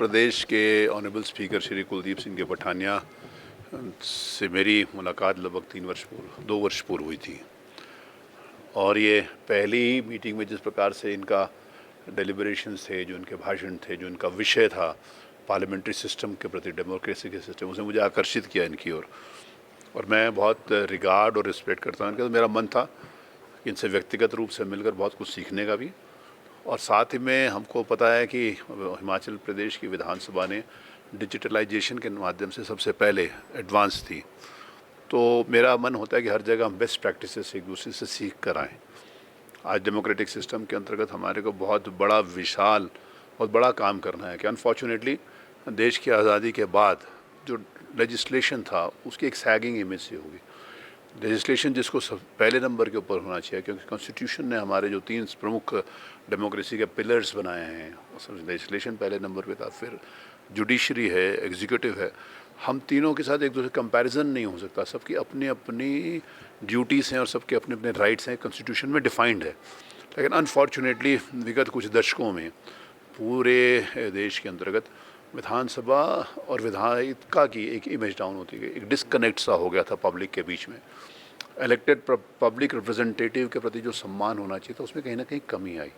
प्रदेश के honourable speaker Shri Kuldeep Singh ji Pathania से मेरी मुलाकात लगभग 2 वर्ष पूर्व हुई थी और ये पहली ही मीटिंग में जिस प्रकार से इनका डेलिब्रेशंस थे, जो इनके भाषण थे, जो इनका विषय था पार्लियामेंट्री सिस्टम के प्रति, डेमोक्रेसी के सिस्टम, उसने मुझे आकर्षित किया इनकी ओर और मैं बहुत रिगार्ड और रिस्पेक्ट करता हूँ इनका। तो मेरा मन था कि इनसे व्यक्तिगत रूप से मिलकर बहुत कुछ सीखने का भी, और साथ ही में हमको पता है कि हिमाचल प्रदेश की विधानसभा ने डिजिटलाइजेशन के माध्यम से सबसे पहले एडवांस थी। तो मेरा मन होता है कि हर जगह हम बेस्ट प्रैक्टिसेस एक दूसरे से सीख कर आएँ। आज डेमोक्रेटिक सिस्टम के अंतर्गत हमारे को बहुत बड़ा विशाल बहुत बड़ा काम करना है कि अनफॉर्चुनेटली देश की आज़ादी के बाद जो लेजिस्लेशन था उसकी एक सैगिंग इमेज से होगी। लेजिस्लेशन जिसको पहले नंबर के ऊपर होना चाहिए, क्योंकि कॉन्स्टिट्यूशन ने हमारे जो 3 प्रमुख डेमोक्रेसी के पिलर्स बनाए हैं, लेजिस्लेशन पहले नंबर पे था, फिर जुडिशरी है, एग्जीक्यूटिव है। हम तीनों के साथ एक दूसरे कंपैरिजन नहीं हो सकता। सबकी अपनी अपनी ड्यूटीज़ हैं और सबके अपने अपने राइट्स हैं, कॉन्स्टिट्यूशन में डिफाइंड है। लेकिन अनफॉर्चुनेटली विगत कुछ दशकों में पूरे देश के अंतर्गत विधानसभा और विधायिका की एक इमेज डाउन होती गई, एक डिस्कनेक्ट सा हो गया था पब्लिक के बीच में। इलेक्टेड पब्लिक रिप्रेजेंटेटिव के प्रति जो सम्मान होना चाहिए था उसमें कहीं ना कहीं कमी आई।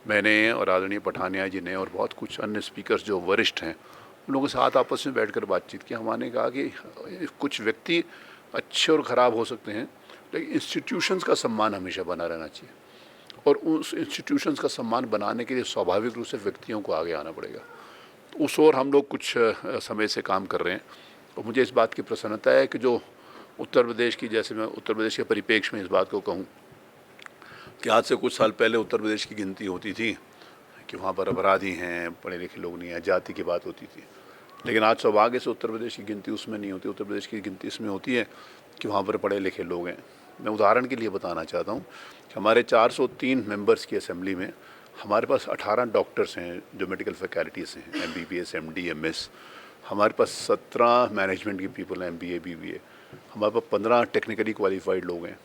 मैंने और आदरणीय पठानिया जी ने और बहुत कुछ अन्य स्पीकर्स जो वरिष्ठ हैं उन लोगों के साथ आपस में बैठकर बातचीत की। हमारे कहा कि कुछ व्यक्ति अच्छे और ख़राब हो सकते हैं, लेकिन इंस्टीट्यूशंस का सम्मान हमेशा बना रहना चाहिए और उस इंस्टीट्यूशंस का सम्मान बनाने के लिए स्वाभाविक रूप से व्यक्तियों को आगे आना पड़ेगा। उस ओर हम लोग कुछ समय से काम कर रहे हैं और मुझे इस बात की प्रसन्नता है कि जो उत्तर प्रदेश की, जैसे मैं उत्तर प्रदेश के परिप्रेक्ष्य में इस बात को कहूँ कि आज से कुछ साल पहले उत्तर प्रदेश की गिनती होती थी कि वहाँ पर अपराधी हैं, पढ़े लिखे लोग नहीं हैं, जाति की बात होती थी। लेकिन आज सौभाग्य से उत्तर प्रदेश की गिनती उसमें नहीं होती। उत्तर प्रदेश की गिनती इसमें होती है कि वहाँ पर पढ़े लिखे लोग हैं। मैं उदाहरण के लिए बताना चाहता हूँ कि हमारे 403 मेंबर्स की असेंबली में हमारे पास 18 डॉक्टर्स हैं जो मेडिकल फैकल्टीज़ हैं, MBBS, MD, MS। हमारे पास 17 मैनेजमेंट की पीपल हैं, MBA, BBA। हमारे पास 15 टेक्निकली क्वालिफाइड लोग हैं।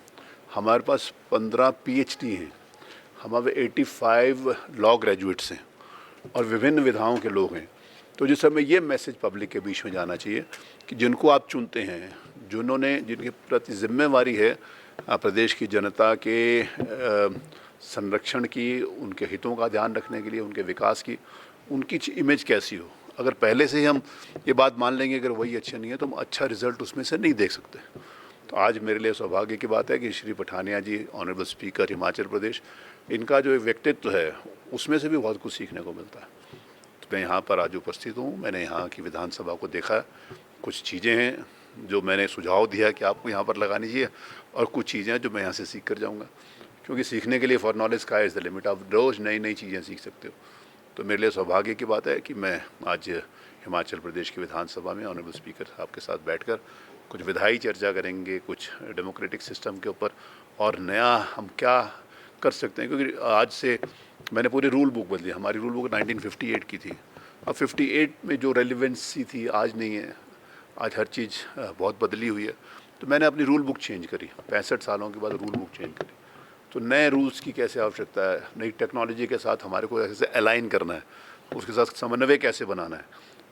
हमारे पास 15 PhD हैं। हमारे 85 लॉ ग्रेजुएट्स हैं और विभिन्न विधाओं के लोग हैं। तो जिस समय ये मैसेज पब्लिक के बीच में जाना चाहिए कि जिनको आप चुनते हैं, जिनके प्रति जिम्मेवारी है प्रदेश की जनता के संरक्षण की, उनके हितों का ध्यान रखने के लिए, उनके विकास की, उनकी इमेज कैसी हो। अगर पहले से ही हम ये बात मान लेंगे अगर वही अच्छे नहीं है तो हम अच्छा रिजल्ट उसमें से नहीं देख सकते। तो आज मेरे लिए सौभाग्य की बात है कि श्री पठानिया जी, ऑनरेबल स्पीकर हिमाचल प्रदेश, इनका जो व्यक्तित्व है उसमें से भी बहुत कुछ सीखने को मिलता है। तो मैं यहाँ पर आज उपस्थित हूँ। मैंने यहाँ की विधानसभा को देखा, कुछ चीज़ें हैं जो मैंने सुझाव दिया कि आपको यहाँ पर लगानी चाहिए और कुछ चीज़ें हैं जो मैं यहाँ से सीख कर जाऊँगा, क्योंकि सीखने के लिए for knowledge sky is the limit. आप रोज़ नई नई चीज़ें सीख सकते हो। तो मेरे लिए सौभाग्य की बात है कि मैं आज हिमाचल प्रदेश की विधानसभा में ऑनरेबल स्पीकर साहब के साथ बैठकर कुछ विधायी चर्चा करेंगे, कुछ डेमोक्रेटिक सिस्टम के ऊपर और नया हम क्या कर सकते हैं। क्योंकि आज से मैंने पूरी रूल बुक बदली। हमारी रूल बुक 1958 की थी। अब 58 में जो रेलिवेंसी थी आज नहीं है। आज हर चीज़ बहुत बदली हुई है। तो मैंने अपनी रूल बुक चेंज करी। 65 सालों के बाद रूल बुक चेंज करी। तो नए रूल्स की कैसे आवश्यकता है, नई टेक्नोलॉजी के साथ हमारे को कैसे अलाइन करना है, उसके साथ समन्वय कैसे बनाना है,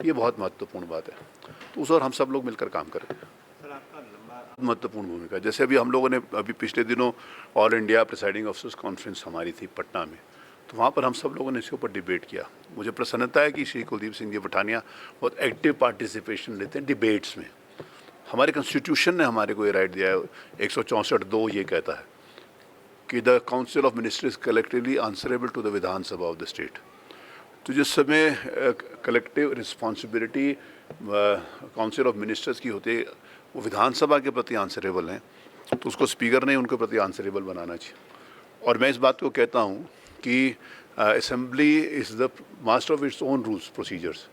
ये बहुत महत्वपूर्ण बात है। तो उस और हम सब लोग मिलकर काम कर रहे हैं। महत्वपूर्ण भूमिका, जैसे अभी हम लोगों ने पिछले दिनों all India presiding officers conference हमारी थी पटना में, तो वहाँ पर हम सब लोगों ने इसके ऊपर डिबेट किया। मुझे प्रसन्नता है कि श्री कुलदीप सिंह जी पठानिया बहुत एक्टिव पार्टिसिपेशन लेते हैं डिबेट्स में। हमारे कॉन्स्टिट्यूशन ने हमारे को ये राइट दिया है, 164(2) ये कहता है कि the council of ministers collectively answerable to the Vidhan Sabha of the state. तो जिस समय collective responsibility council of ministers की होती है, वो विधानसभा के प्रति आंसरेबल हैं, तो उसको स्पीकर ने उनके प्रति आंसरेबल बनाना चाहिए। और मैं इस बात को कहता हूँ कि assembly is the master of its own rules procedures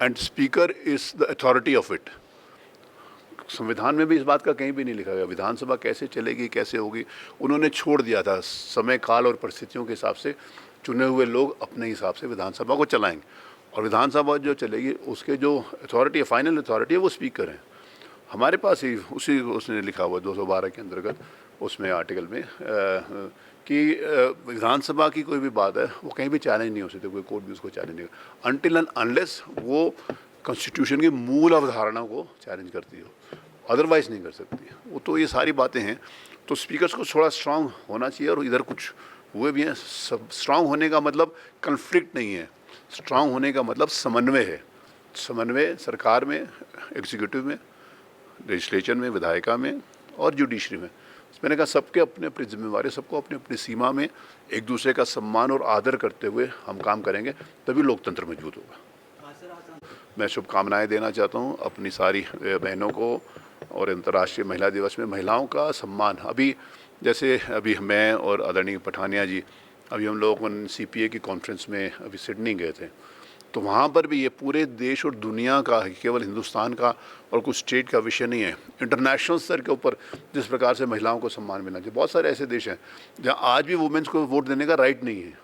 and speaker is the authority of it. संविधान में भी इस बात का कहीं भी नहीं लिखा गया विधानसभा कैसे चलेगी, कैसे होगी। उन्होंने छोड़ दिया था समय काल और परिस्थितियों के हिसाब से चुने हुए लोग अपने हिसाब से विधानसभा को चलाएंगे और विधानसभा जो चलेगी उसके जो अथॉरिटी है, फाइनल अथॉरिटी है, वो स्पीकर हैं। हमारे पास ही उसने लिखा हुआ 212 के अंतर्गत उसमें आर्टिकल में कि विधानसभा की कोई भी बात है वो कहीं भी चैलेंज नहीं हो सकती, कोई कोर्ट भी उसको चैलेंज नहीं अनटिल एंड अनलेस वो कॉन्स्टिट्यूशन की मूल अवधारणा को चैलेंज करती हो, अदरवाइज नहीं कर सकती वो। तो ये सारी बातें हैं, तो स्पीकर्स को थोड़ा स्ट्रांग होना चाहिए। और इधर कुछ हुए भी हैं, स्ट्रांग होने का मतलब कन्फ्लिक्ट नहीं है, स्ट्रांग होने का मतलब समन्वय है। समन्वय सरकार में, एग्जीक्यूटिव में, लेजिस्लेचर में, विधायिका में और जुडिशरी में। मैंने कहा सबके अपने अपनी जिम्मेवारी, सबको अपनी अपनी सीमा में एक दूसरे का सम्मान और आदर करते हुए हम काम करेंगे, तभी लोकतंत्र मजबूत होगा। मैं शुभकामनाएं देना चाहता हूं अपनी सारी बहनों को, और अंतर्राष्ट्रीय महिला दिवस में महिलाओं का सम्मान। अभी जैसे अभी मैं और आदरणीय पठानिया जी, अभी हम लोग CPA की कॉन्फ्रेंस में अभी सिडनी गए थे, तो वहाँ पर भी ये पूरे देश और दुनिया का, केवल हिंदुस्तान का और कुछ स्टेट का विषय नहीं है, इंटरनेशनल स्तर के ऊपर जिस प्रकार से महिलाओं को सम्मान मिलना चाहिए। बहुत सारे ऐसे देश हैं जहाँ आज भी वुमेन्स को वोट देने का राइट नहीं है।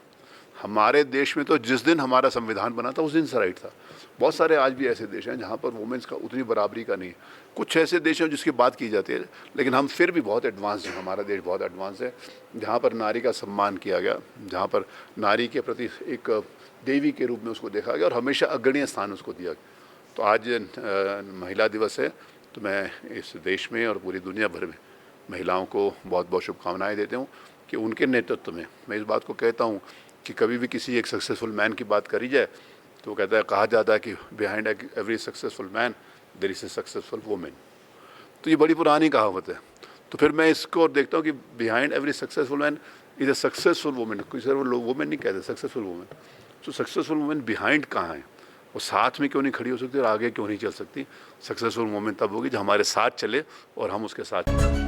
हमारे देश में तो जिस दिन हमारा संविधान बना था उस दिन से राइट था। बहुत सारे आज भी ऐसे देश हैं जहाँ पर वुमेन्स का उतनी बराबरी का नहीं है। कुछ ऐसे देश हैं जिसकी बात की जाती है, लेकिन हम फिर भी बहुत एडवांस हैं, हमारा देश बहुत एडवांस है, जहाँ पर नारी का सम्मान किया गया, जहाँ पर नारी के प्रति एक देवी के रूप में उसको देखा गया और हमेशा अग्रणीय स्थान उसको दिया गया। तो आज महिला दिवस है, तो मैं इस देश में और पूरी दुनिया भर में महिलाओं को बहुत बहुत शुभकामनाएं देता हूँ कि उनके नेतृत्व में, मैं इस बात को कहता हूँ कि कभी भी किसी एक सक्सेसफुल मैन की बात करी जाए तो कहता है, कहा जाता है कि behind every successful man there is a successful women. तो ये बड़ी पुरानी कहावत है। तो फिर मैं इसको देखता हूँ कि behind every successful man is a successful women. कोई सर वो लोग वुमेन नहीं कहते, सक्सेसफुल वुमेन। तो सक्सेसफुल वुमेन बिहाइंड कहाँ है, वो साथ में क्यों नहीं खड़ी हो सकती और आगे क्यों नहीं चल सकती? सक्सेसफुल वुमेन तब होगी जब हमारे साथ चले और हम उसके साथ